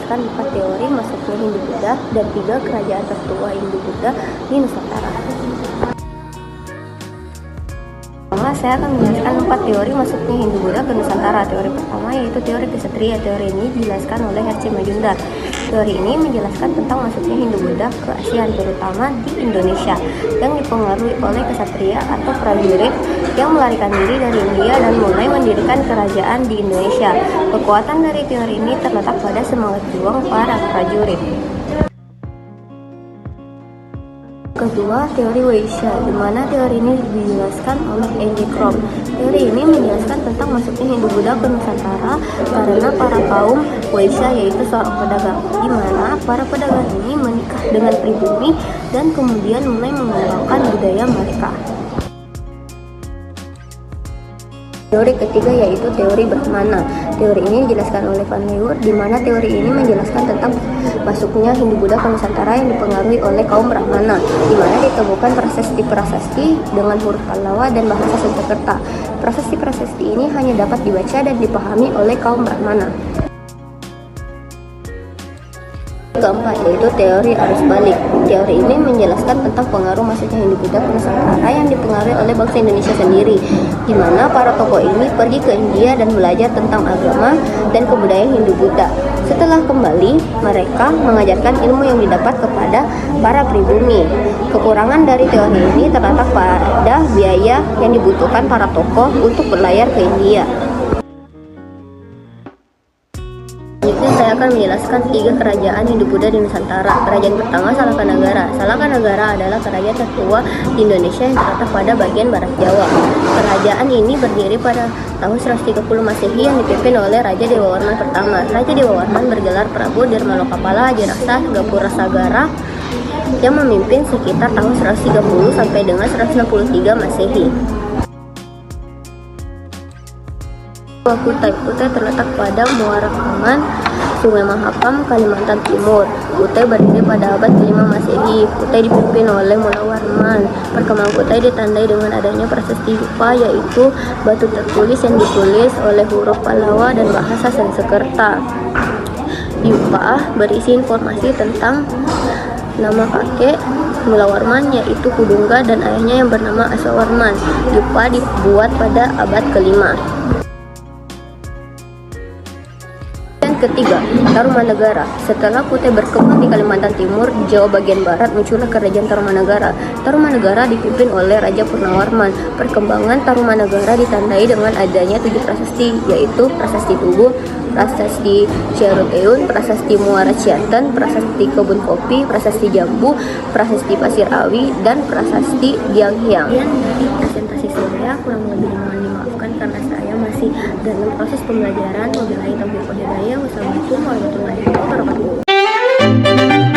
menjelaskan 4 teori masuknya Hindu-Buddha dan 3 kerajaan tertua Hindu-Buddha di Nusantara. Pertama, saya akan menjelaskan 4 teori masuknya Hindu-Buddha ke Nusantara. Teori pertama yaitu teori Ksatria. Teori ini dijelaskan oleh R.C. Majumdar. Teori ini menjelaskan tentang masuknya Hindu-Buddha ke ASEAN, terutama di Indonesia, yang dipengaruhi oleh ksatria atau prajurit yang melarikan diri dari India dan mulai mendirikan kerajaan di Indonesia. Kekuatan dari teori ini terletak pada semangat juang para prajurit. Kedua, teori Waisya, di mana teori ini dijelaskan oleh A.J. Krom. Teori ini menjelaskan tentang masuknya Hindu-Buddha ke Nusantara karena para kaum Waisya, yaitu seorang pedagang, di mana para pedagang ini menikah dengan pribumi dan kemudian mulai mengembangkan budaya mereka. Teori ketiga yaitu teori Brahmana. Teori ini dijelaskan oleh Van Leeuwen, di mana teori ini menjelaskan tentang masuknya Hindu-Buddha ke Nusantara yang dipengaruhi oleh kaum Brahmana, di mana ditemukan prasasti-prasasti dengan huruf Pallawa dan bahasa Sanskerta. Prasasti-prasasti ini hanya dapat dibaca dan dipahami oleh kaum Brahmana. Keempat yaitu teori arus balik. Teori ini menjelaskan tentang pengaruh masuknya Hindu-Buddha ke Nusantara yang dipengaruhi oleh bangsa Indonesia sendiri, di mana para tokoh ini pergi ke India dan belajar tentang agama dan kebudayaan Hindu-Buddha. Setelah kembali, mereka mengajarkan ilmu yang didapat kepada para pribumi. Kekurangan dari teori ini terletak pada biaya yang dibutuhkan para tokoh untuk berlayar ke India. Selanjutnya saya akan menjelaskan 3 kerajaan Hindu-Buddha di Nusantara. Kerajaan pertama Salaka-Nagara. Salaka-Nagara adalah kerajaan tertua di Indonesia yang terletak pada bagian barat Jawa. Kerajaan ini berdiri pada tahun 130 Masehi yang dipimpin oleh Raja Dewawarman pertama. Raja Dewawarman bergelar Prabu Dirmalokapala Hajaraksa Gapura Sagara yang memimpin sekitar tahun 130 sampai dengan 163 Masehi. Kutai. Kutai terletak pada Muara Kaman, Sungai Mahakam, Kalimantan Timur. Kutai berdiri pada abad ke-5 Masehi. Kutai dipimpin oleh Mulawarman. Perkembangan Kutai ditandai dengan adanya prasasti Yupa, yaitu batu tertulis yang ditulis oleh huruf Pallawa dan bahasa Sanskerta. Yupa berisi informasi tentang nama kakek Mulawarman, yaitu Kudungga, dan ayahnya yang bernama Asawarman. Yupa dibuat pada abad ke-5. Ketiga, Tarumanagara. Setelah Kutai berkembang di Kalimantan Timur, di Jawa bagian barat muncullah kerajaan Tarumanagara. Tarumanagara dipimpin oleh Raja Purnawarman. Perkembangan Tarumanagara ditandai dengan adanya 7 prasasti, yaitu Prasasti Tugu, Prasasti Ciaruteun, Prasasti Muara Cianten, Prasasti Kebun Kopi, Prasasti Jambu, Prasasti Pasir Awi, dan Prasasti Dianghyang. Presentasi saya kurang lebih mohon dimaafkan karena saya masih dalam proses pembelajaran. Wabillahi taufiq wal hidayah. Wassalamualaikum warahmatullahi wabarakatuh.